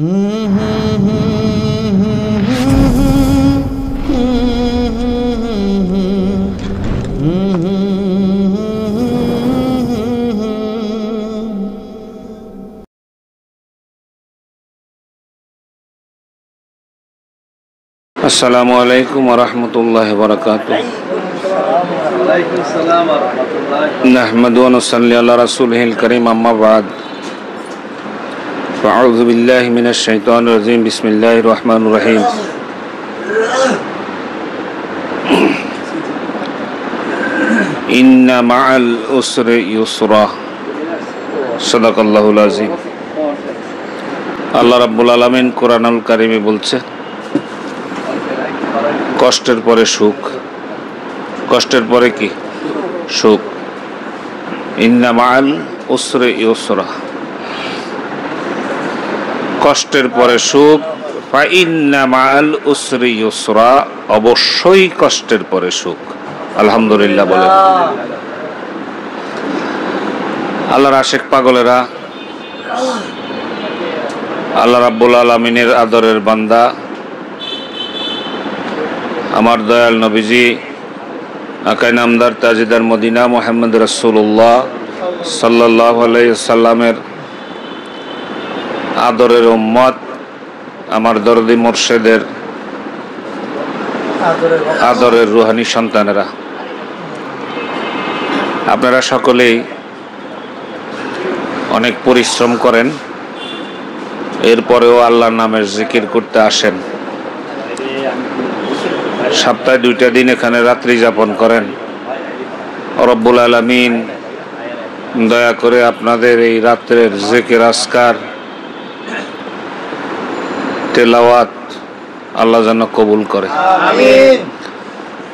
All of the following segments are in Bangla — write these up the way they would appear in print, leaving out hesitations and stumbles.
আসসালামু আলাইকুম ওয়া রাহমাতুল্লাহি ওয়া বারাকাতুহু। নাহমাদু ওয়া নুসাল্লি আলা রাসূলিহিল কারীম, আম্মা বা'দ। আউযু বিল্লাহি মিনাশ শাইতানির রাজীম। বিসমিল্লাহির রহমানির রহিম। ইন্না মা'আল উসরি ইউসরা। সাদাকাল্লাহুল আযীম। আল্লাহ রাব্বুল আলামিন কোরআনুল কারীমে বলছে, কষ্টের পরে সুখ। কষ্টের পরে কি? সুখ। ইন্না মা'আল উসরি ইউসরা। কষ্টের পরে সুখ। ফা ইন্না মা'আল উসরি ইউসরা। অবশ্যই কষ্টের পরে সুখ। আলহামদুলিল্লাহ বলেন। আল্লাহর আশিক পাগলেরা, আল্লাহ রাব্বুল আলামিনের আদরের বান্দা, আমার দয়াল নবীজি আকাই নামদার তাজিদার মদিনা মুহাম্মদ রাসূলুল্লাহ সাল্লাল্লাহু আলাইহি সাল্লামের আদরের উম্মত, আমার দরদি মুর্শিদের আদরের রুহানি সন্তানেরা, আপনারা সকলেই অনেক পরিশ্রম করেন, এরপরেও আল্লাহর নামের জিকির করতে আসেন। সপ্তাহে 2টা দিন এখানে রাত্রি যাপন করেন। রব্বুল আলামিন দয়া করে আপনাদের এই রাত্রের জিকির, আজকার, তেলাওয়াত আল্লাহ যেন কবুল করে। আমিন।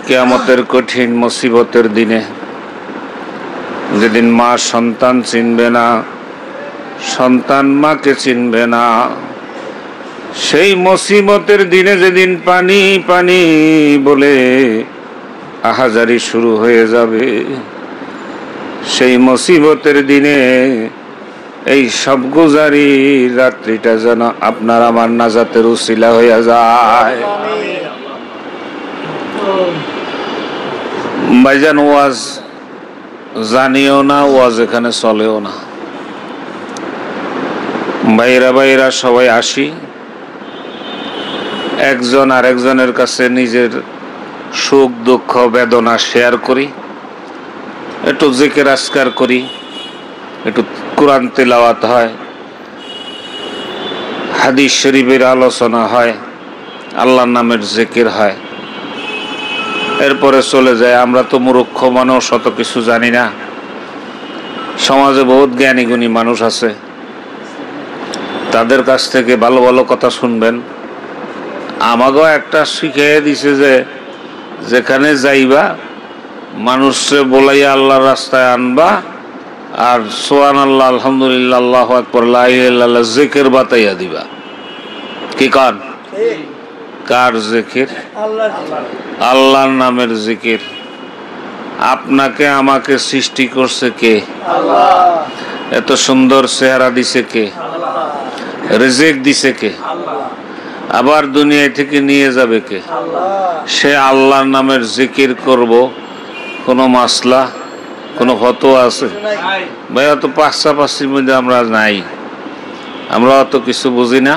কিয়ামতের কঠিন মুসিবতের দিনে, যেদিন মা সন্তান চিনবে না, সন্তান মাকে চিনবে না, সেই মুসিবতের দিনে যেদিন পানি পানি বলে আহাজারি শুরু হয়ে যাবে, সেই মুসিবতের দিনে এই সব গুজারি রাত্রিটা যেন আপনার আমার নাজাতের উসিলা হয়ে যায়। ভাইজান, ওয়াজ জানিও না, ওয়াজ এখানে চলেও না। ভাইরা সবাই আসি, একজন আরেকজনের কাছে নিজের সুখ দুঃখ বেদনা শেয়ার করি, একটু জিকির আজকার করি, একটু কোরআন তেলাওয়াত হয়, হাদিস শরীফের আলোচনা হয়, আল্লাহর নামের জিকির হয়, এরপরে চলে যায়। আমরা তো মূর্খ মানুষ, অত কিছু জানি না। সমাজে বহুত জ্ঞানী গুণী মানুষ আছে, তাদের কাছ থেকে ভালো ভালো কথা শুনবেন। আমাকেও একটা শিখিয়ে দিছে যে যেখানে যাইবা মানুষে বলাইয়া আল্লাহর রাস্তায় আনবা, আর সুবহানাল্লাহ, আলহামদুলিল্লাহ, আল্লাহু আকবার, লা ইলাহা ইল্লাল্লাহ জিকির বাতাইয়া দিবা। কি কান? কার জিকির? আল্লাহর নামের জিকির। আপনাকে আমাকে সৃষ্টি করছে কে? আল্লাহ। এত সুন্দর চেহারা দিছে কে? আল্লাহ। রিজিক দিছে কে? আল্লাহ। আবার দুনিয়া থেকে নিয়ে যাবে কে? আল্লাহ। সে আল্লাহর নামের জিকির করব, কোনো মাসলা, কোনো ফতোয়া আছে? ভাই, অত পাশাপাশির মধ্যে আমরা নাই, আমরা অত কিছু বুঝি না।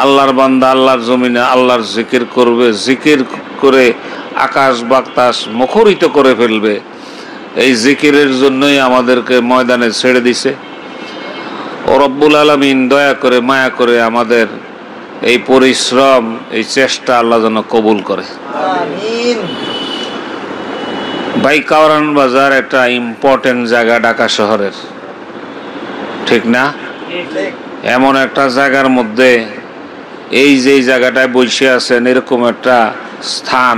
আল্লাহর বান্দা আল্লাহর জমিনে আল্লাহর জিকির করবে, জিকির করে আকাশ বাতাস মুখরিত করে ফেলবে। এই জিকিরের জন্যই আমাদেরকে ময়দানে ছেড়ে দিছে। ও রব্বুল আলামিন দয়া করে মায়া করে আমাদের এই পরিশ্রম, এই চেষ্টা আল্লাহ যেন কবুল করে। আমিন। ভাই, কাওরান বাজার একটা ইম্পর্টেন্ট জায়গা ঢাকা শহরের, ঠিক না? এমন একটা জায়গার মধ্যে এই যে জায়গাটায় বসে আছেন, এরকম একটা স্থান,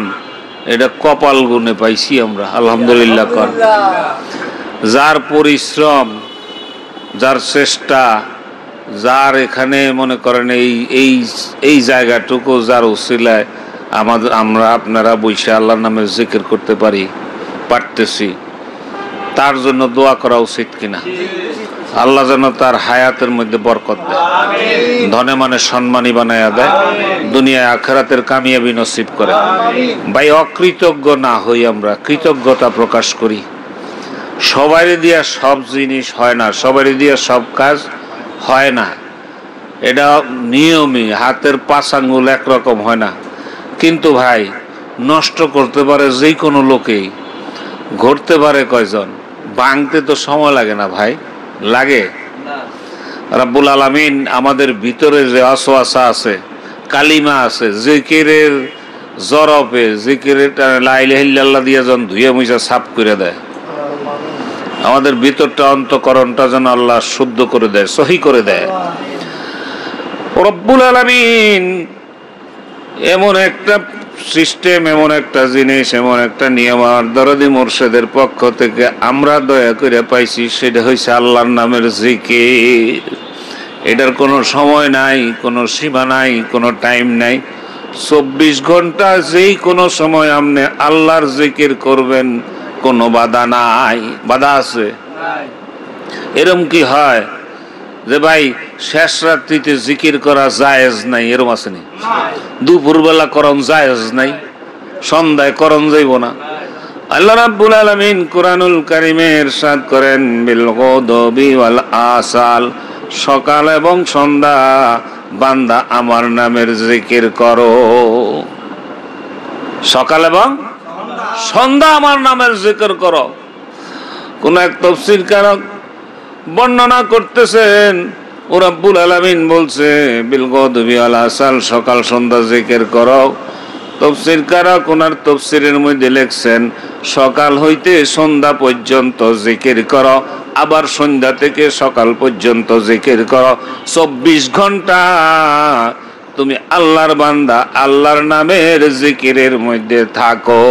এটা কপাল গুনে পাইছি আমরা, আলহামদুলিল্লাহ। যার পরিশ্রম, যার চেষ্টা, যার এখানে মনে করেন এই জায়গাটুকু যার উসিলায় আমরা আপনারা বসে আল্লাহর নামে জিকির করতে পারতেছি, তার জন্য দোয়া করা উচিত কিনা? আল্লাহ যেন তার হায়াতের মধ্যে বরকত দেয়, ধনে মানে সম্মানী বানায়া দেয়, দুনিয়ায় আখিরাতের কামিয়াবি নসিব করে। ভাই অকৃতজ্ঞ না হই, আমরা কৃতজ্ঞতা প্রকাশ করি। সবারই দিয়া সব জিনিস হয় না, সবারই দিয়া সব কাজ হয় না, এটা নিয়মই। হাতের 5 আঙ্গুল একরকম হয় না। কিন্তু ভাই নষ্ট করতে পারে যে কোনো লোকেই, ঘটতে পারে কয়জন, ভাঙতে তো সময় লাগে না ভাই, লাগে? রাব্বুল আলামিন আমাদের ভিতরে যে ওয়াসওয়াসা আছে, কালিমা আছে, জিকিরের জরফে, জিকিরের লা ইলাহা ইল্লাল্লাহ দিয়ে যখন ধুয়ে মুছে সাফ করে দেয়, আমাদের ভিতরটা অন্তঃকরণটা যেন আল্লাহ শুদ্ধ করে দেয়, সহি করে দেয়। রব্বুল আলামিন এমন একটা সিস্টেম, এমন একটা জিনিস, এমন একটা নিয়ম আর দরদি মুর্শিদের পক্ষ থেকে আমরা দয়া করে পাইছি, সেটা হইছে আল্লাহর নামের জিকির। এটার কোনো সময় নাই, কোনো সীমা নাই, কোনো টাইম নাই। 24 ঘন্টা যেই কোনো সময় আপনি আল্লাহর জিকির করবেন, কোনো বাধা নাই। বাধা আছে? এরম কি হয় যে ভাই শেষ রাত্রিতে জিকির করা জায়েজ নাই, এরম আছে নি? দুপুরবেলা করণ জায়েজ নাই, সন্ধ্যায় করণ যাইব না? আল্লাহ রাব্বুল আলামিন কুরআনুল কারীমে ইরশাদ করেন, বিল গুদবি ওয়াল আসাল, সকাল এবং সন্ধ্যা বান্দা আমার নামের জিকির করো। সকাল এবং সন্ধ্যা আমার নামের জিকির করো। কোন এক তাফসীরকারক বর্ণনা করতেছেন, ও রাব্বুল আলামিন বলছে বিল গুদবি ওয়াল আসাল, সকাল সন্ধ্যা জিকির করো। তাফসীরকারক ওনার তাফসীরের মধ্যে লিখছেন, সকাল হইতে সন্ধ্যা পর্যন্ত জিকির করো, আবার সন্ধ্যা থেকে সকাল পর্যন্ত জিকির করো। 24 ঘন্টা তুমি আল্লাহর বান্দা, আল্লাহর নামের জিকিরের মধ্যে থাকো।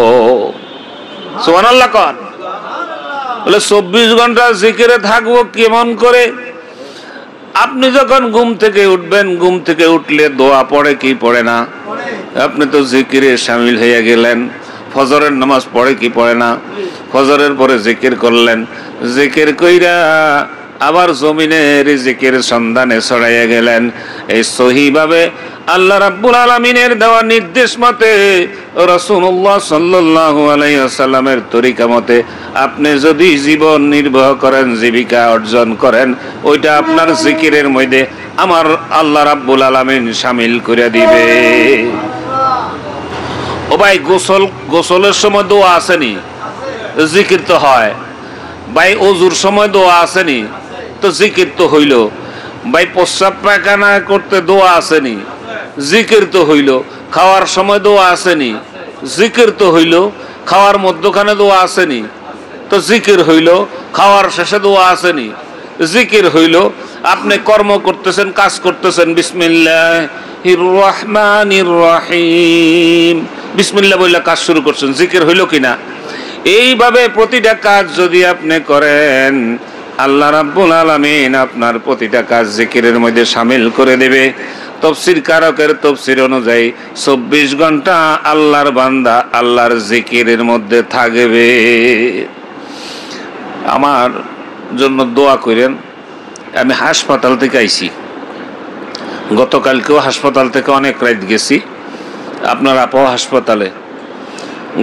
সুবহানাল্লাহ কর। বলে 24 ঘন্টা জিকিরে থাকবো কেমন করে? আপনি যখন ঘুম থেকে উঠবেন, ঘুম থেকে উঠলে দোয়া পড়ে কি পড়ে না? আপনি তো জিকিরে শামিল হয়ে গেলেন। ফজরের নামাজ পড়ে কি পড়ে না? ফজরের পরে জিকির করলেন, জিকির কইরা আবার জমিনের জিকির সন্ধানে ছড়াইয়া গেলেন। এই সহিভাবে আল্লাহ রাব্বুল আলামিনের দেওয়া নির্দেশ মতে, রাসূলুল্লাহ সাল্লাল্লাহু আলাইহি ওয়াসাল্লামের তরিকা মতে আপনি যদি জীবন নির্বাহ করেন, জীবিকা অর্জন করেন, ওইটা আপনার জিকিরের মধ্যে আমার আল্লাহ রাব্বুল আলামিন শামিল করে দিবে। ও ভাই, গোসলের সময় দোয়া আসেনি? জিকির তো হয়। ভাই ওযুর সময় দোয়া আসেনি? তো জিকির তো হইল। ভাই প্রস্রাব পায়খানা করতে দোয়া আসেনি? জিকির তো হইল। খাওয়ার সময় দোয়া আসেনি? জিকির তো হইল। খাওয়ার মধ্যখানে দোয়া আসেনি? তো জিকির হইল। খাওয়ার শেষে দোয়া আসেনি? জিকির হইল। আপনি কর্ম করতেছেন, কাজ করতেছেন, বিসমিল্লাহির রহমানির রহিম, বিসমিল্লাহ বলে কাজ শুরু করছেন, জিকির হইল কিনা? এইভাবে প্রতিটা কাজ যদি আপনি করেন, আল্লাহ রাব্বুল আলামিন আপনার প্রতিটা কাজ জিকিরের মধ্যে শামিল করে দেবে। তাফসীর কারকের তাফসীর অনুযায়ী 24 ঘন্টা আল্লাহর বান্দা আল্লাহর জিকিরের মধ্যে থাকবে। আমার জন্য দোয়া করেন। আমি হাসপাতাল থেকে আইছি, গতকালকেও হাসপাতাল থেকে অনেক রাত গেছি, আপনার আপাও হাসপাতালে।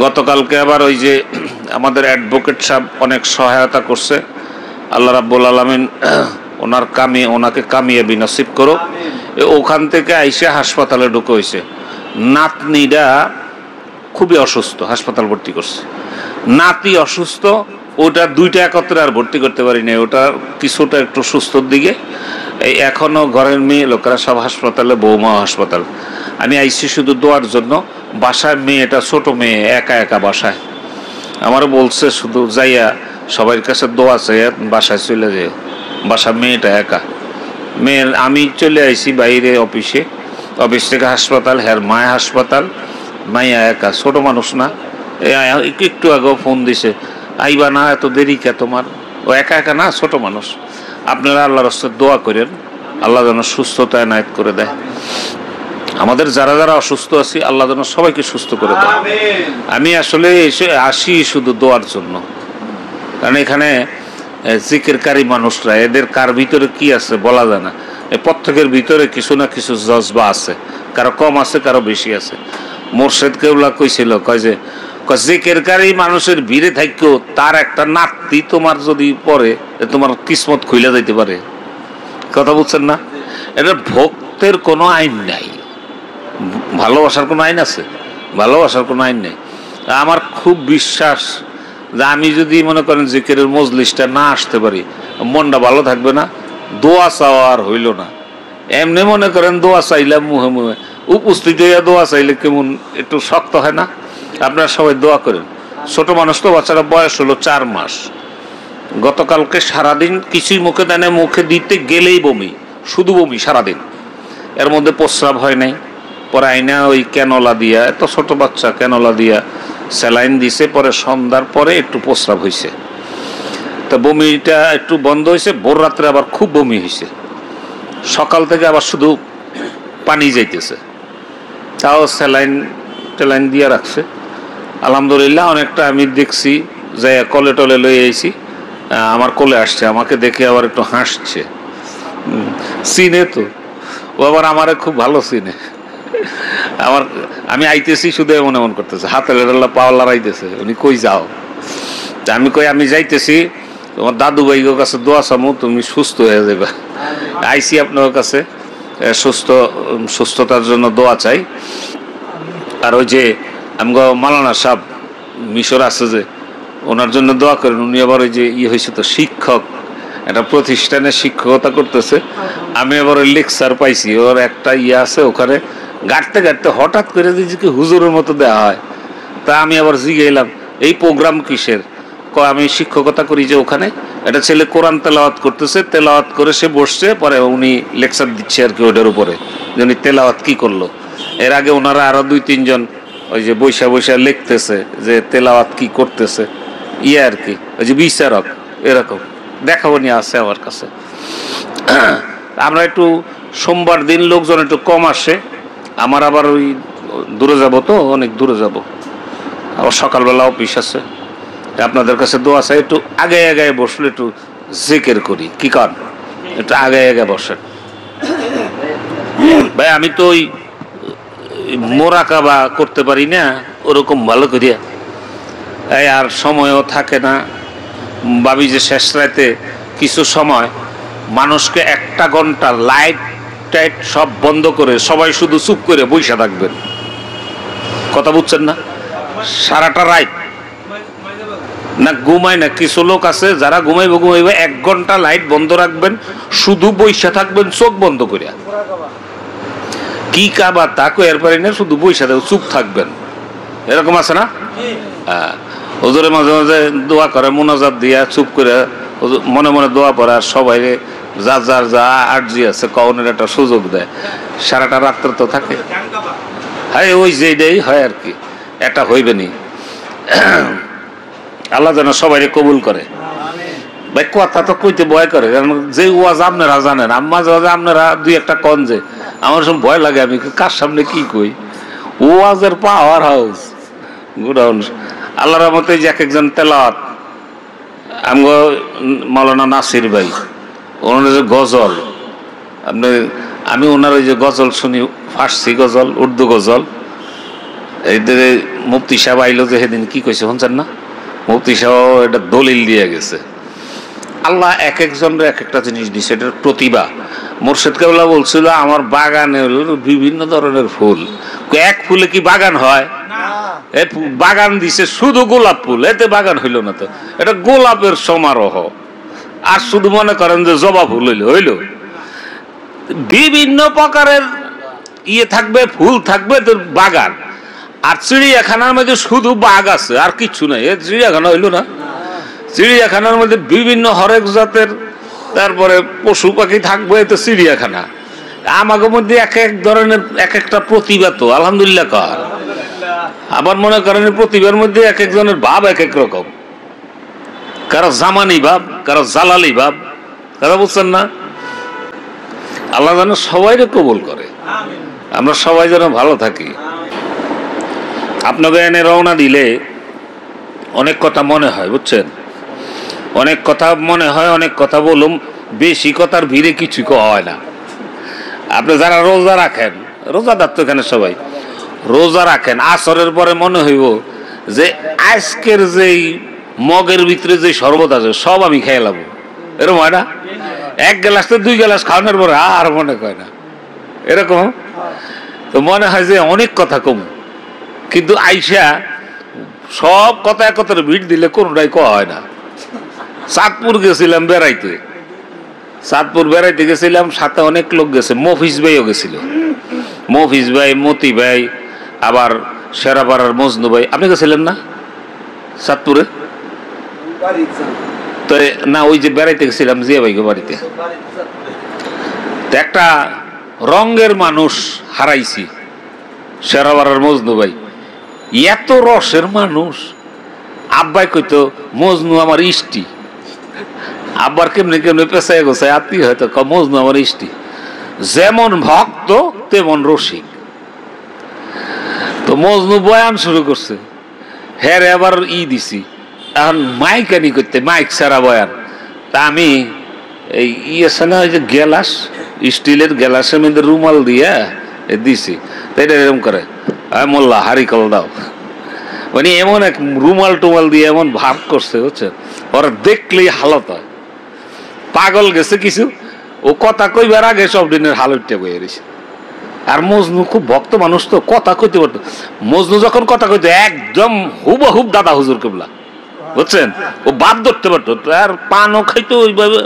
গতকালকে আবার ওই যে আমাদের অ্যাডভোকেট সাহেব অনেক সহায়তা করছে। আল্লাহ রাব্বুল আলামিন ওনাকে কামিয়াবি নসিব করো। ওখান থেকে আইসে হাসপাতালে ঢুকে হয়েছে। নাতনিটা খুবই অসুস্থ, হাসপাতাল ভর্তি করছে। নাতি অসুস্থ, ওটা দুইটা একত্রে আর ভর্তি করতে পারিনি, ওটা কিছুটা একটু সুস্থর দিকে। এই এখনো ঘরের মেয়ে লোকেরা সব হাসপাতালে, বৌমা হাসপাতাল। আমি আইসি শুধু দোয়ার জন্য। বাসায় মেয়েটা, ছোট মেয়ে, একা একা বাসায়। আমারও বলছে শুধু যাইয়া সবার কাছে দোয়া চাইয়া বাসায় চলে যায়। বাসায় মেয়েটা একা। মেয়ের আমি চলে আইসি বাইরে অফিসে, অফিস থেকে হাসপাতাল, হ্যার মায়া হাসপাতাল, মাইয়া একা, ছোট মানুষ না। একটু আগেও ফোন দিছে, আইবা না, এত দেরি কে তোমার? ও একা একা না, ছোট মানুষ। আপনারা আল্লাহর রাস্তায় দোয়া করেন, আল্লাহ যেন সুস্থতা এনায়েত করে দেয়। আমাদের যারা যারা অসুস্থ আছি, আল্লাহ যেন সবাইকে সুস্থ করে দেয়। আমি আসলে এসে আসি শুধু দোয়ার জন্য, কারণ এখানে জিকিরকারী মানুষরা, এদের কার ভিতরে কি আছে বলা যায় না। প্রত্যেকের ভিতরে কিছু না কিছু জজবা আছে, কারো কম আছে, কারো বেশি আছে। মোর্শেদ কেবলা কইছিল, কয় যে জিকিরকারী মানুষের ভিড়ে থাকলেও তার একটা নাতি তোমার যদি পড়ে, তোমার কিসমত খুলে যাইতে পারে। কথা বুঝছেন না? এটা ভক্তের কোনো আইন নাই, ভালোবাসার কোনো আইন আছে? ভালোবাসার কোনো আইন নেই। আমার খুব বিশ্বাস যে আমি যদি মনে করেন জিকিরের মজলিসটা না আসতে পারি, মনটা ভালো থাকবে না, দোয়া চাওয়া আর হইল না। এমনি মনে করেন দোয়া চাইলাম মুহে মুহে, উপস্থিত হইয়া দোয়া চাইলে কেমন একটু শক্ত হয় না? আপনারা সবাই দোয়া করেন। ছোট মানুষ তো, বাচ্চারা বয়স হলো 4 মাস। গতকালকে সারাদিন কিছুই মুখে দেয় না, মুখে দিতে গেলেই বমি, শুধু বমি সারাদিন। এর মধ্যে প্রস্রাব হয় নাই, পরে আইনা ওই ক্যানোলা দিয়া, এত ছোট বাচ্চা, ক্যানোলা দিয়া স্যালাইন দিছে, পরে সন্ধ্যার পরে একটু প্রস্রাব হয়েছে। তা বমিটা একটু বন্ধ হয়েছে, ভোর রাত্রে আবার খুব বমি হয়েছে, সকাল থেকে আবার শুধু পানি যাইতেছে। তাও স্যালাইন ট্যালাইন দিয়ে রাখছে, আলহামদুলিল্লাহ। অনেকটা আমি দেখছি, যাই কলে টলে লয়ে আইছি, আমার কোলে আসছে, আমাকে দেখে আবার একটু হাসছে। চিনে তো ও, আবার আমারে খুব ভালো চিনে। আমি আইতেছি শুধু এমন এমন করতেছে, হাতে পাওয়া লড়াইতেছে, উনি কই যাও? আমি কই আমি যাইতেছি তোমার দাদু ভাইয়ের কাছে দোয়া চামু, তুমি সুস্থ হয়ে যাবে। আইসি আপনার কাছে, সুস্থতার জন্য দোয়া চাই। আর ওই যে আমগো মাওলানা সাহেব মিশর আছে যে, ওনার জন্য দোয়া করেন। উনি আবার ওই যে হয়েছে তো শিক্ষক, একটা প্রতিষ্ঠানে শিক্ষকতা করতেছে। আমি আবার ওই লেকচার পাইছি, ওর একটা আছে ওখানে, গাঁটতে গাঁটতে হঠাৎ করে দিয়েছি কি হুজুরের মতো দেওয়া হয়। তা আমি আবার জিজ্ঞাইলাম এই প্রোগ্রাম কিসের? আমি শিক্ষকতা করি যে ওখানে, একটা ছেলে কোরআন তেলাওয়াত করতেছে, তেলাওয়াত করে সে বসছে, পরে উনি লেকচার দিচ্ছে আর কি ওটার উপরে, যে উনি তেলাওয়াত কি করলো। এর আগে ওনারা আরো 2-3 জন ওই যে বৈশা বৈশা লিখতেছে যে তেলাওয়াত কি করতেছে, আর কি, ওই যে বিচারক, এরকম দেখাবো নিয়ে আছে আমার কাছে। আমরা একটু সোমবার দিন লোকজন একটু কম আসে, আমার আবার ওই দূরে যাব তো, অনেক দূরে যাব, আবার সকালবেলা অফিস আছে। আপনাদের কাছে দোয়া চাই, একটু আগে আগে বসলে একটু জিকির করি, কি কর? একটু আগে আগে বসেন ভাই। আমি তো ওই মোরাকাবা করতে পারি না ওরকম ভালো করিয়া, আর সময়ও থাকে না। ভাবি যে শেষ রাতে কিছু সময় মানুষকে 1 ঘন্টা লাইট টাইট সব বন্ধ করে সবাই শুধু চুপ করে বসে থাকবেন, কথা বুঝছেন না? সারাটা রাত না ঘুমায় না, কিছু লোক আছে যারা ঘুমাইবে 1 ঘন্টা লাইট বন্ধ রাখবেন, শুধু বসে থাকবেন চোখ বন্ধ করে। কি কাবা তাকে এরপরে না, শুধু বসে থাকবেন, চুপ থাকবেন, এরকম আছে না? হ্যাঁ, হুজুরে মাঝে মাঝে দোয়া করে, মোনাজাত দিয়া চুপ করে মনে মনে দোয়া পড়ে, আর সবাই যার যার যা আর্জি আছে কওনের একটা সুযোগ দেয়। সারাটা রাত্রে তো থাকে, হ্যাঁ ওই যেটাই হয় আর কি, এটা হইবে নি। আল্লাহ যেন সবাই কবুল করে। ভাই কথা তো কইতে ভয় করে, কারণ যে ওয়াজ আপনারা জানেন, মাঝে মাঝে আপনারা 2-1টা কন যে আমার সব ভয় লাগে, আমি কার সামনে কি কই। ওয়াজের পাওয়ার হাউস গুডাউন। আল্লাহর রহমতে যে এক একজন তেলাওয়াত, আমগো মাওলানা নাসির ভাই, ওনার যে গজল, আমি ওনার ওই যে গজল শুনি, ফার্সি গজল, উর্দু গজল। এই মুফতি সাহেব আইলো যে সেদিন, কি কইছে শুনছেন না? মুফতি সাহেব এটা দলিল দিয়ে গেছে, আল্লাহ এক একজনের এক একটা জিনিস দিচ্ছে, এটার প্রতিভা। মোর্শেদ কেবলা বলছিল আমার বাগানে বিভিন্ন ধরনের ফুল, এক ফুলে কি বাগান হয়? বাগান দিছে শুধু গোলাপ ফুল, এতে বাগান হইল না তো, এটা গোলাপের সমারোহ। আর শুধু মনে করেন যে জবা ফুল হইল, বিভিন্ন প্রকারের থাকবে, ফুল থাকবে, তোর বাগান। আর চিড়িয়াখানার মধ্যে শুধু বাঘ আছে আর কিচ্ছু নাই, এ চিড়িয়াখানা হইল না? চিড়িয়াখানার মধ্যে বিভিন্ন হরেক জাতের তারপরে পশু পাখি থাকবে, এতে চিড়িয়াখানা। আমাদের মধ্যে এক এক ধরনের এক একটা প্রতিভা, তো আলহামদুলিল্লাহ কর। আবার মনে করেন প্রতিভার মধ্যে এক একজনের ভাব এক এক রকম, কারো জামানি ভাব, কারো জালালি ভাব, কারো বুঝছেন না? আল্লাহ যেন সবাই কবুল করে, আমরা সবাই যেন ভালো থাকি। আপনাকে এনে রওনা দিলে অনেক কথা মনে হয়, বুঝছেন? অনেক কথা মনে হয়, অনেক কথা বলুম, বেশি কথার ভিড়ে কিছু হয় না। আপনি যারা রোজা রাখেন, রোজাদার তো এখানে সবাই রোজা রাখেন, আসরের পরে মনে হইব যে আজকের যেই মগের ভিতরে যে শরবত আছে সব আমি খেয়ে লাভ, এরকম হয় না? এক গ্লাস তো 2 গ্লাস খাওয়ানোর পরে আর মনে হয় না, এরকম তো মনে হয় যে অনেক কথা কম, কিন্তু আইসা সব কথা একত্রে ভিড় দিলে কোনোটাই কওয়া হয় না। চাঁদপুর গেছিলাম বেড়াইতে, চাঁদপুর বেড়াইতে গেছিলাম, সাথে অনেক লোক গেছে, মফিজ ভাইও গেছিল, মফিজ ভাই, মতি ভাই, আবার শেরাপাড়ার মজনু ভাই। আপনি গেছিলেন না চাঁদপুরে? তো না, ওই যে বেড়াইতে গেছিলাম জিয়া ভাইকে বাড়িতে, একটা রঙের মানুষ হারাইছি, শেরাপাড়ার মজনু ভাই, এত রসের মানুষ। আব্বাই কইতো মজনু আমার ইষ্টি, আব্বার কেমনি কেমনি পেছায় গোছায় আত্মীয় হয়তো মজনু আমার ইষ্টি, যেমন ভক্ত তেমন রসিক। তো মজনু বয়ান শুরু করছে, হ্যাঁ রে আবার দিছি, এখন মাইক আনি করতে, মাইক ছাড়া বয়ান। তা আমি এই আছে না, ওই যে গ্যালাস, স্টিলের গ্যালাসের মধ্যে রুমাল দিয়া দিছি, তো এটা এরকম করে মোল্লা হারি কল দাও, মানে এমন এক রুমাল টুমাল দিয়ে এমন ভাব করছে, বুঝছেন? ওরা দেখলেই হালত হয়, পাগল গেছে কিছু। ও কথা কইবার আগে সব দিনের হালতটা বয়ে রয়েছে। আর মজনু খুব ভক্ত মানুষ, তো কথা কইতে পারতো। মজনু যখন কথা কইতো একদম হুবহুব দাদা হুজুর কেবলা, বুঝছেন? ও বাদ ধরতে পারতো, আর পানও খাইতো ওইভাবে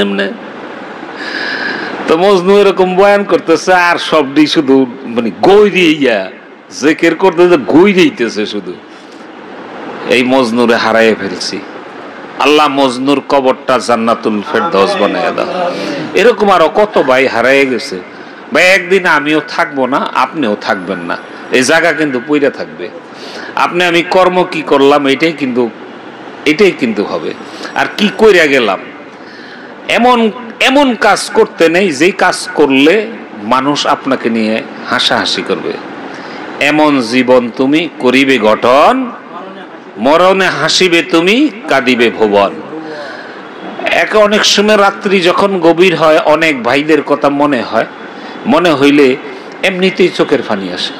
এমনি। তো মজনু এরকম বয়ান করতেছে, আর সবটি শুধু মানে গই দিয়ে জেকের করতেছে, গই দিতেছে শুধু। এই মজনুরে হারাইয়ে ফেলছি, আল্লাহ মজনুর কবরটা জান্নাতুল ফেরদৌস বানাইয়া দাও। এরকম আরো কত ভাই হারাইয়ে গেছে। ভাই একদিন আমিও থাকবো না, আপনিও থাকবেন না, এই জায়গা কিন্তু পইরা থাকবে। আপনি আমি কর্ম কি করলাম এটাই কিন্তু হবে। আর কি কইরা গেলাম, এমন এমন কাজ করতে নেই যেই কাজ করলে মানুষ আপনাকে নিয়ে হাসাহাসি করবে। এমন জীবন তুমি করিবে গঠন, মরণে হাসিবে তুমি, কাঁদিবে ভুবন। অনেক সময় রাত্রি যখন গভীর হয়, অনেক ভাইদের কথা মনে হইলে এমনিতেই চোখের পানি আসে।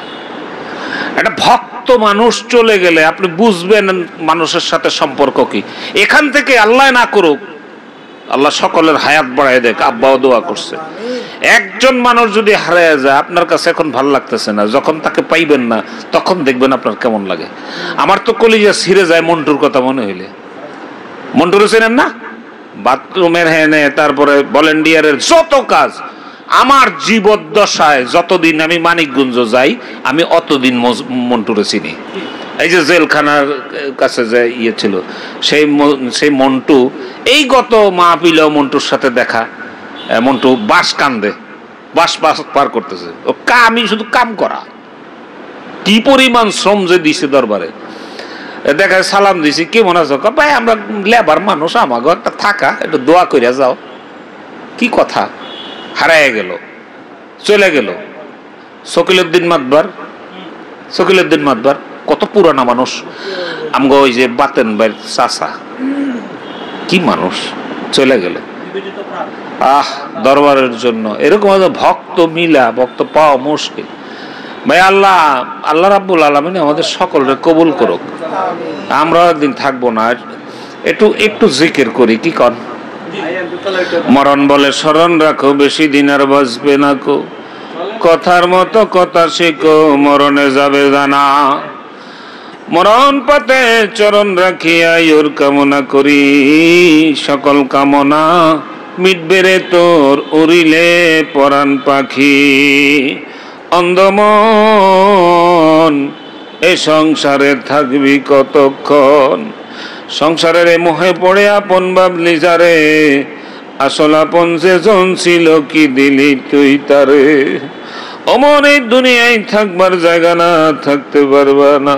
একটা ভক্ত মানুষ চলে গেলে আপনি বুঝবেন মানুষের সাথে সম্পর্ক কি। এখান থেকে আল্লাহ না করুক, আল্লাহ সকলের হায়াত বাড়ায় দেখ, আব্বাও দোয়া করছে। একজন মানুষ যদি হারায় যায়, আপনার কাছে এখন ভালো লাগতেছে না, যখন তাকে পাইবেন না তখন দেখবেন আপনার কেমন লাগে। আমার তো কলিজা ছিঁড়ে যায় মন্টুর কথা মনে হইলে। মন্টুরে চেনেন না? বাথরুমের হেনে, তারপরে ভলেন্টিয়ারের যত কাজ, আমার জীবদ্দশায় যতদিন আমি মানিকগঞ্জ যাই, আমি অতদিন মন্টুরে চিনি। এই যে জেলখানার কাছে যে ছিল, সেই মন্টু, এই গত মাহফিল মন্টুর সাথে দেখা। মন্টু বাস কান্দে, বাস পার করতেছে, আমি শুধু কাম করা, কি পরিমাণ শ্রম যে দিছে দরবারে। দেখা সালাম দিছি, কেমন আছো? ভাই আমরা লেবার মানুষ, আমাকে একটা থাকা, একটু দোয়া করিয়া যাও। কি কথা, হারায় গেল, চলে গেল। শকিলউদ্দিন মাতবার কত পুরানা মানুষ, আমগো ওই যে বাতেন ভাই চাচা, কি মানুষ, চলে গেল। দরবারের জন্য এরকম ভক্ত পাওয়া মুশকিল। ভাই আল্লাহ রাব্বুল আলামিন আমাদের সকলকে কবুল করুক। আমরা একদিন থাকবো না, একটু জিকির করি, কি কন? মরণ বলে স্মরণ রাখো, বেশি দিন আর বাঁচবে না কো, কথার মতো কথা শেখো, মরণে যাবে জানা। মরণ পথে চরণ রাখিয়া ওর কামনা করি, সকল কামনা মিটবে রে তোর, উড়িলে পরাণ পাখি। অন্ধমন এ সংসারে থাকবি কতক্ষণ, সংসারের মোহে পড়ে আপন ভাবলি যারে, আসল আপন যেজন ছিল কি দিলি তুই তারে। অমন এই দুনিয়ায় থাকবার জায়গা না, থাকতে পারবা না,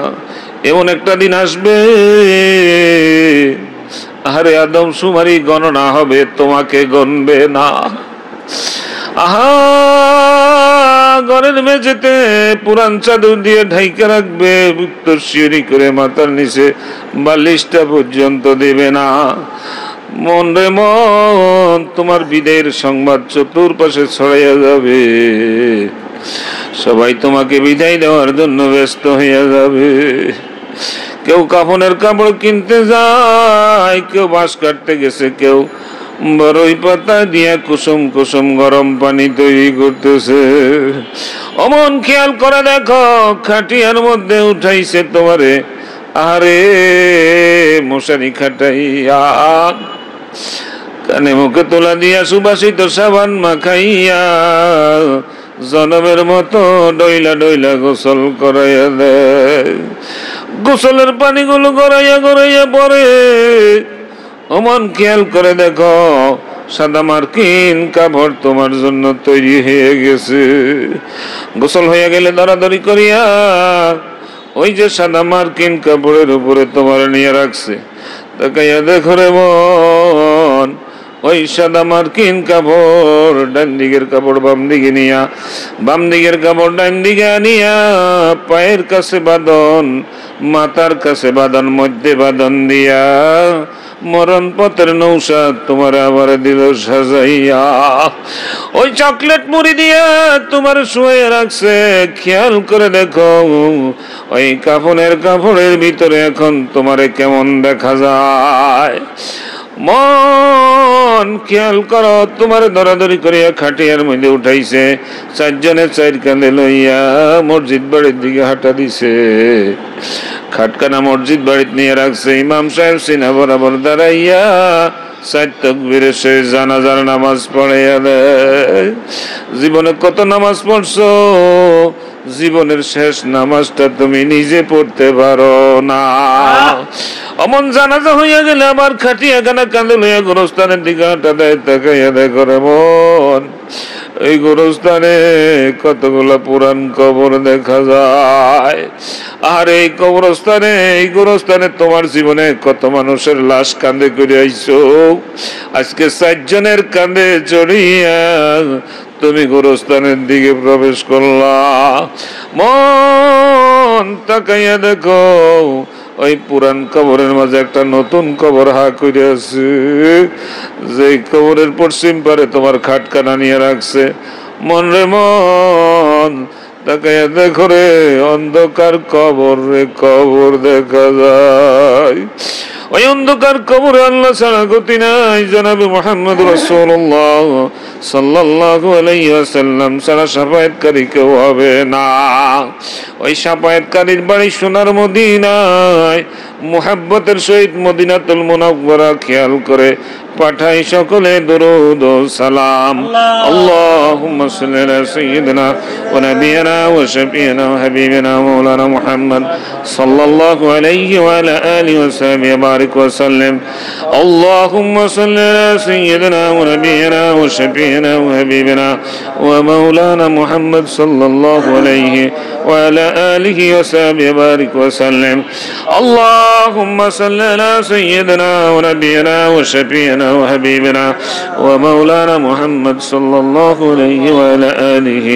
এমন একটা দিন আসবে, আরে আদম সুমারি গণনা হবে, তোমাকে গণবে না। আহা ঘরের মেঝেতে পুরান চাদর দিয়ে ঢাইকা রাখবে, শিউরি করে মাথার নিচে বালিশটা পর্যন্ত দেবে না। মন রে মন, তোমার বিদায়ের সংবাদ চতুর্পাশে ছড়াইয়া যাবে, সবাই তোমাকে বিদায় দেওয়ার জন্য ব্যস্ত হইয়া যাবে। কেউ কাফনের কাপড় কিনতে যায়, কেউ বাঁশ কাটতে গেছে, কেউ বড়ই পাতা দিয়া কুসুম কুসুম গরম পানি তৈরি করতেছে। অমন খেয়াল করে দেখো, খাটিয়ার মধ্যে উঠাইছে তোমারে, আরে মশারি খাটাইয়া, কানে মুখে তোলা দিয়া সুবাসিত সাবান মাখাইয়া জনমের মতো ডইলা ডইলা গোসল করাইয়া দেয়। গোসলের পানিগুলো গড়াইয়া গড়াইয়া পড়ে। অমন খেয়াল করে দেখো, সাদা মার্কিন কাপড় তোমার জন্য তৈরি হয়ে গেছে। গোসল হয়ে গেলে দরাদরি করিয়া ওই যে সাদা মার্কিন কাপড়ের উপরে তোমার নিয়ে রাখছে, তাকাইয়া দেখো রে মন, ওই সাদা মার্কিন কাপড় ডান দিকের কাপড় বাম দিকে নিয়া, বাম দিকের কাপড় ডান দিকে আনিয়া পায়ের কাছে বাঁধন, মাথার কাছে বাঁধন, মধ্যে বাঁধন দিয়া মরণ পথের নৌসাদ তোমার আবার দিল সাজাইয়া। ওই চকলেট মুড়ি দিয়া তোমার শুয়ে রাখছে। খেয়াল করে দেখো, ওই কাফনের কাপড়ের ভিতরে এখন তোমারে কেমন দেখা যায়। মন খেয়াল করো, তোমার দরাদরি করিয়া খাটিয়ার মধ্যে উঠাইছে, চারজনে চার কাঁধে লইয়া মসজিদ বাড়ির দিকে হাঁটা দিছে। খাটকানা মসজিদ বাড়িতে নিয়ে রাখছে। ইমাম সাহেব সিনা বরাবর দাঁড়াইয়া চার তাকবীরে সে জানাজার নামাজ পড়াইয়া দেয়। জীবনে কত নামাজ পড়ছো, জীবনের শেষ নামাজটা তুমি নিজে পড়তে পারো না। অমন জানাজা হইয়া গেলে আবার খাটিয়া কানা কাঁদে লইয়া গোরস্থানের দিকে হাঁটা দেয়। তাকাইয়া দেখো রে মন, এই গোরস্থানে কতগুলো পুরান কবর দেখা যায়। আর এই কবরস্থানে, এই গোরস্থানে তোমার জীবনে কত মানুষের লাশ কাঁধে করে আইছো। আজকে চারজনের কাঁধে চড়িয়া তুমি গোরস্থানের দিকে প্রবেশ করলা। মন তাকাইয়া দেখো, ওই পুরান কবরের মাঝে একটা নতুন কবর হা করে আছে, যে কবরের পশ্চিম পারে তোমার খাটকানা নিয়ে রাখছে। মন রে মন, তাকাইয়া দেখো রে, অন্ধকার কবর রে, কবর দেখা যায়। ওই অন্ধকার কবরে আল্লাহ ছাড়া গতি নাই। জনাবে মুহাম্মদ রাসূলুল্লাহ সাল্লাল্লাহু আলাইহি ওয়াসাল্লাম ছাড়া শাফায়াতকারী কেউ হবে না। ওই শাফায়াতকারীর বাড়ি সোনার মদিনায়, মুহাব্বতের সহিত মদিনাতুল মুনাওয়ারা খেয়াল করে পাঠাই সকলে দরুদ ও সালাম। আল্লাহুম্মা সাল্লি আলা সাইয়্যিদিনা ওয়া নাবিয়িনা ওয়া শাফিইনা ওয়া হাবিবিনা মাওলানা মুহাম্মদ সাল্লাল্লাহু আলাইহি ওয়া আলা আলিহি ওয়া সাহবিহি বারিক ওয়া সাল্লিম। আল্লাহুম্মা সাল্লি আলা সাইয়্যিদিনা ওয়া নাবিয়িনা ওয়া শাফিইনা ওয়া হাবিবিনা ওয়া মাওলানা মুহাম্মদ সাল্লাল্লাহু আলাইহি ওয়া আলা আলিহি ওয়া সাহবিহি বারিক ওয়া সাল্লিম। আল্লাহুম্মা সাল্লি আলা সাইয়্যিদিনা ওয়া নাবিয়িনা ওয়া শাফিইনা وحبيبنا ومولانا محمد صلى الله عليه وعلى آله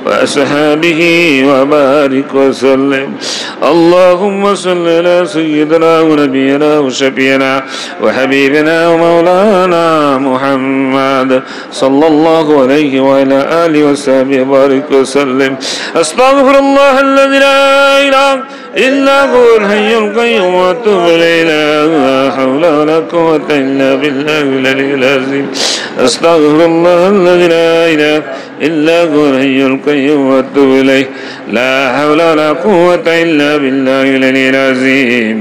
وأصحابه وبارك وسلم. اللهم صل على سيدنا ونبينا وشفينا وحبيبنا ومولانا محمد صلى الله عليه وعلى آله وصحبه وبارك وسلم. أستغفر الله الذي لا إله إلا هو الحي القيوم وأتوب إليه. لا حول ولا قوة إلا بالله العلي العظيم. أستغفر الله الذي لا إله إلا هو الحي القيوم وأتوب إليه. لا حول ولا قوة إلا بالله العلي العظيم.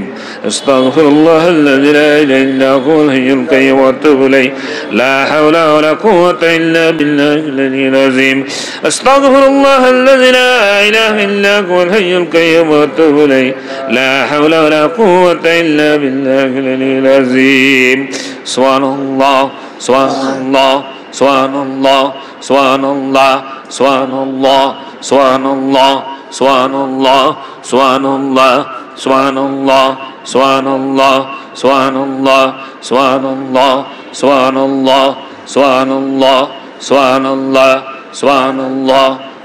أستغفر الله الذي لا إله إلا هو الحي القيوم وأتوب إليه. لا حول ولا قوة إلا بالله العلي العظيم. أستغفر الله الذي لا إله إلا هو الحي القيوم وأتوب إليه. لا حول ولا قوة إلا بالله العلي العظيم. سبحان الله سبحان الله سبحان الله سبحان الله سبحان الله سبحان الله سبحان الله سبحان الله سبحان الله سبحان الله سبحان الله سبحان الله سبحان الله سبحان الله سبحان الله سبحان الله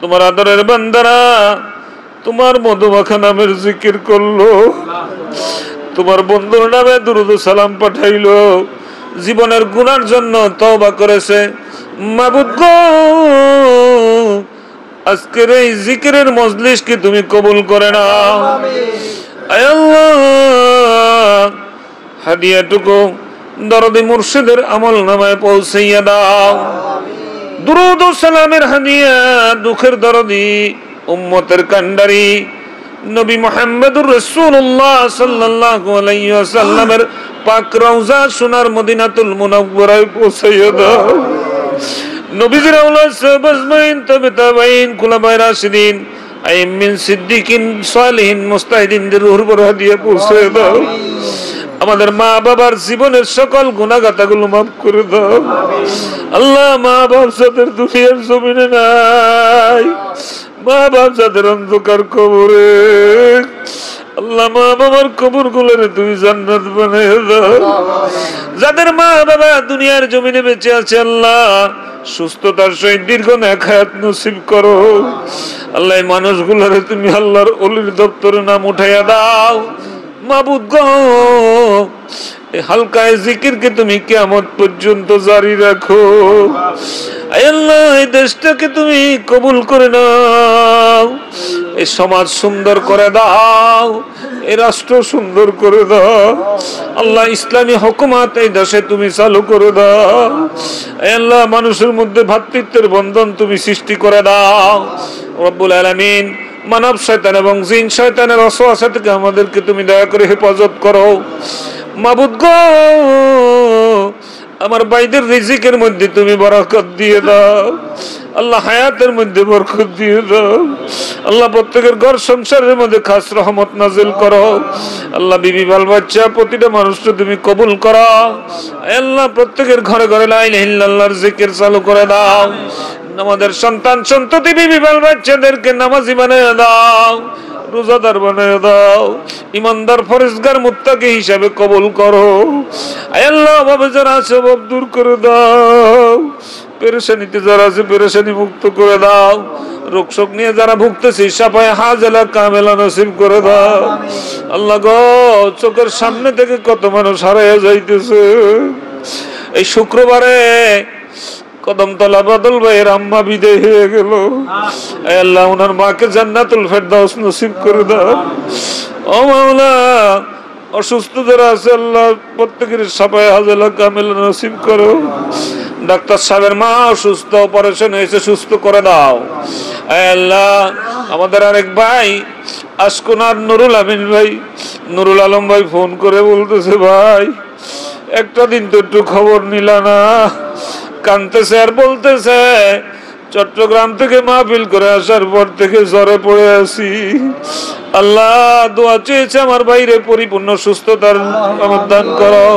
তোমার আদরের বান্দারা তোমার মধুমাখা নামের জিকির করলো, তোমার বন্ধুর নামে দুরূদ ও সালাম পাঠাইলো, জীবনের গুনার জন্য তওবা করেছে। মাবুদ গো, আজকের এই জিকিরের মজলিস কি তুমি কবুল করে নাও। আয় আল্লাহ, হাদিয়াটুকু দরদি মুর্শিদের আমল নামায় পৌঁছাইয়া দাও। দুরূদ ও সালামের হাদিয়া দুঃখের দরদি উম্মতের কান্ডারি নবী মুহাম্মদুর রাসূলুল্লাহ সাল্লাল্লাহু আলাইহি ওয়াসাল্লামের পাক রওজা সোনার মদিনাতুল মুনাওয়ারায় পৌঁছাইয়া দাও। নবীজির আওলাদ সাহাবা আজমাইন, তাবেঈন, খুলাফায়ে রাশিদিন, আইম্মিন, সিদ্দিকিন, সালিহিন, মুস্তাহিদিনদের রূহের উপর হাদিয়া পৌঁছাইয়া দাও। আমাদের মা বাবার জীবনের সকল গুনাহগাতাগুলো মাফ করে দাও। আল্লাহ, মা বাপ যাদের দুনিয়ার জমিনে নাই, মা বাপ যাদের অন্ধকার কবরে, আল্লাহ মা বাবার কবর গুলোরে তুমি জান্নাত বানাইয়া দাও। যাদের মা বাবা দুনিয়ার জমিনে বেঁচে আছে, আল্লাহ সুস্থতার সহিত দীর্ঘ নেক হায়াত নসিব করো। আল্লাহ মানুষগুলোরে তুমি আল্লাহর ওলির দপ্তরে নাম উঠাইয়া দাও। মাবুদ গো, এই হালকা জিকিরকে তুমি কিয়ামত পর্যন্ত জারি রাখো। আয় আল্লাহ, এই দেশটাকে তুমি কবুল করে নাও, এই সমাজ সুন্দর করে দাও, এই রাষ্ট্র সুন্দর করে দাও। আল্লাহ, ইসলামী হুকুমত এই দেশে তুমি চালু করে দাও। আয় আল্লাহ, মানুষের মধ্যে ভ্রাতৃত্বের বন্ধন তুমি সৃষ্টি করে দাও। রব্বুল আলামিন, মানব শয়তান এবং জিন শয়তানের ওয়াসওয়াসা থেকে আমাদেরকে তুমি দয়া করে হেফাজত করো। মাবুদ গো, আমার ভাইদের রিজিকের মধ্যে তুমি বরকত দিয়ে দাও। আল্লাহ, হায়াতের মধ্যে বরকত দিয়ে দাও। আল্লাহ, প্রত্যেকের ঘর সংসারের মধ্যে খাস রহমত নাজিল করো। আল্লাহ, বিবি বাল বাচ্চা প্রতিটা মানুষকে তুমি কবুল করো। আল্লাহ, প্রত্যেকের ঘরে ঘরে লা ইলাহা ইল্লাল্লাহর জিকির চালু করে দাও। আমাদের সন্তান সন্ততি বিবি বাল বাচ্চাদেরকে নামাজি বানিয়ে দাও, রোজাদার বানিয়ে দাও, ইমানদার ফরেজগার মুত্তাকি হিসাবে কবুল করো। আয় আল্লাহ, অভাবে যারা আছে অভাব দূর করে দাও, পেরেশানিতে যারা আছে পেরেশানি মুক্ত করে দাও, রোগ শোক নিয়ে যারা ভুগতেছে সাফায়ে হাজেলা কামেলা নসিব করে দাও। আল্লাহ গো, চোখের সামনে থেকে কত মানুষ হারাইয়া যাইতেছে। এই শুক্রবারে কদমতলা বাদল ভাইয়ের আম্মা বিদায় হয়ে গেল। আল্লাহ, ওনার মাকে জান্নাতুল ফেরদাউস নসিব করে দাও। ও মাওলা, অসুস্থ যারা আছে আল্লাহ প্রত্যেকের সাফায়ে হাজেলা কামেলা নসিব করো। ডাক্তার সাহেবের মা অসুস্থ, অপারেশন হয়েছে, সুস্থ করে দাও। আল্লাহ, আমাদের আরেক ভাই আশকোনার নুরুল আমিন ভাই, নুরুল আলম ভাই ফোন করে বলতেছে, ভাই একটা দিন তো একটু খবর নিলা না। কানতেছে আর বলতেছে, চট্টগ্রাম থেকে মাহফিল করে আসার পর থেকে জ্বরে পড়ে আছি। আল্লাহ, দোয়া চেয়েছে আমার বাইরে পরিপূর্ণ সুস্থতার দান করো।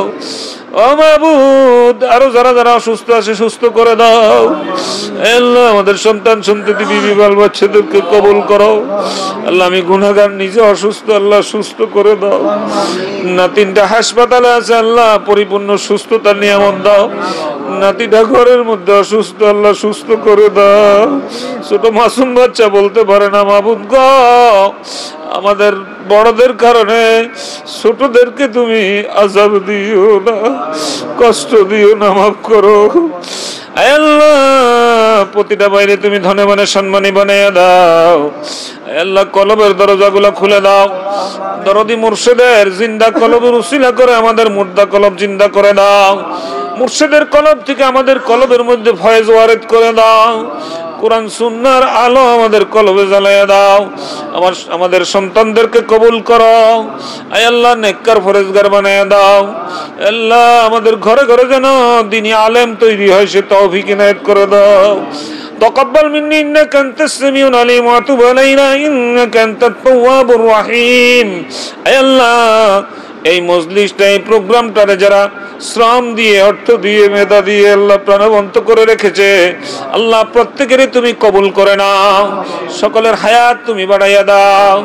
ও মাবুদ, আরো যারা যারা অসুস্থ আছে সুস্থ করে দাও। আল্লাহ, আমাদের সন্তান সন্ততি বিবি বাল বাচ্চাদেরকে কবুল করো। আল্লাহ, আমি গুনাহগার, নিজে অসুস্থ, আল্লাহ সুস্থ করে দাও। নাতিনটা হাসপাতালে আছে, আল্লাহ পরিপূর্ণ সুস্থতার নিয়ামত দাও। নাতিটা ঘরের মধ্যে অসুস্থ, আল্লাহ সুস্থ করে দাও। ছোট মাসুম বাচ্চা বলতে পারে না। মাবুদ গো, আমাদের বড়দের কারণে ছোটদেরকে তুমি আযাব দিও না, কষ্ট দিও না, মাফ করো। আয় আল্লাহ, প্রতিটা বাইরে তুমি ধনে মনে সম্মানী বানাইয়া দাও। আয় আল্লাহ, কলবের দরজাগুলো খুলে দাও। দরদি মুর্শিদের জিন্দা কলবের উসিলা করে আমাদের মুর্দা কলব জিন্দা করে দাও। মুর্শিদের কলব থেকে আমাদের কলবের মধ্যে ফয়েজ ওয়ারিদ করে দাও। কোরআন সুন্নাহর আলো আমাদের কলবে জ্বালাইয়া দাও। আমাদের সন্তানদেরকে কবুল করো। আয় আল্লাহ, নেককার ফরেজগার বানাইয়া দাও। আল্লাহ, আমাদের ঘরে ঘরে যেন দ্বীনি আলেম তৈরি হয়, সে তৌফিক ইনায়েত করে দাও। তাকাব্বাল মিন্নি ইন্নাকা আনতাস সামিউল আলিম ওয়া তুব আলাইনা ইন্নাকা আনতাত তাওয়াবুর রহিম। আয় আল্লাহ, এই মজলিসটা, এই প্রোগ্রামটারে যারা শ্রম দিয়ে, অর্থ দিয়ে, মেধা দিয়ে আল্লাহ প্রাণবন্ত করে রেখেছে, আল্লাহ প্রত্যেকেরই তুমি কবুল করে নাও। সকলের হায়াত তুমি বাড়াইয়া দাও।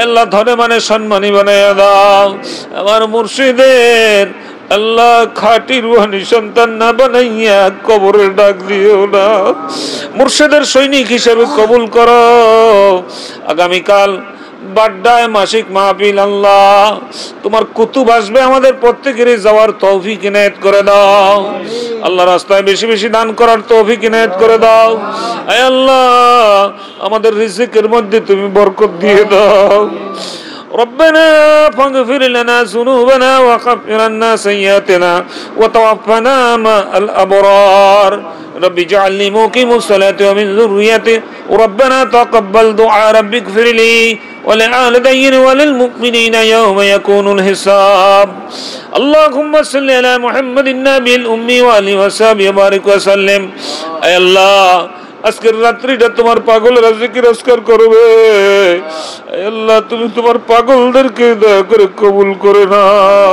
আল্লাহ, ধনে মানে সম্মানী বানাইয়া দাও। আমার মুর্শিদের আল্লাহ খাঁটি রুহানি সন্তান না বানাইয়া কবরে ডাক দিও না, মুর্শিদের সৈনিক হিসেবে কবুল করো। আগামীকাল বাড্ডায় মাসিক মাহফিল, আল্লাহ তোমার কুতুব আসবে, আমাদের প্রত্যেকেরই যাওয়ার তৌফিক ইনায়েত করে দাও। আল্লাহ রাস্তায় বেশি বেশি দান করার তৌফিক ইনায়েত করে দাও। আয় আল্লাহ আমাদের রিজিকের মধ্যে তুমি বরকত দিয়ে দাও। ربنا فاغفر لنا ذنوبنا وكفر عنا سيئاتنا وتوفنا مع الأبرار رب اجعلني مقيم الصلاة ومن ذريتي ربنا تقبل دعاء رب اغفر لي ولوالدي وللمؤمنين يوم يكون الحساب اللهم صل على محمد النبي الأمي وآله وصحبه وبارك وسلم أي الله আজকের রাত্রিটা তোমার পাগলেরা জিকির আজকার করবে। আল্লাহ তুমি তোমার পাগলদেরকে দয়া করে কবুল করে নাও।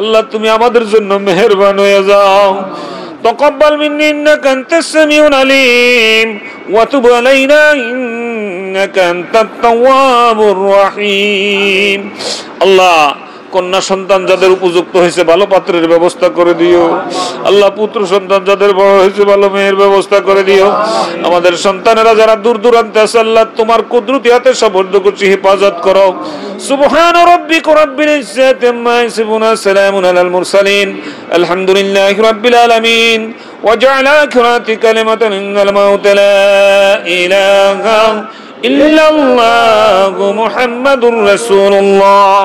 আল্লাহ তুমি আমাদের জন্য মেহেরবান হয়ে যাও। তাকাব্বাল মিন্নি ইন্নাকা আনতাস সামিউল আলিম ওয়া তুব আলাইনা ইন্নাকা আনতাত তাওয়াবুর রহিম। আল্লাহ কন্যা সন্তান যাদের উপযুক্ত হয়েছে ভালো পাত্রের ব্যবস্থা করে দিও। আল্লাহ পুত্র সন্তান যাদের বড় হয়েছে ভালো মেয়ের ব্যবস্থা করে দিও। আমাদের সন্তানেরা যারা দূর দূরান্তে আছে আল্লাহ তোমার কুদরতি হাতে সাবর্দ করছি হেফাজত করো। সুবহান রাব্বিকা রাব্বিল ইজ্জাতি আম্মা ইয়াসিফুন সালামুন আলাল মুরসালিন আলহামদুলিল্লাহি রাব্বিল আলামিন ওয়া জা'ala আখিরাতি কালিমাতান ইন্নাল মাউতা লা ইলাহা ইল্লাল্লাহু মুহাম্মাদুর রাসূলুল্লাহ।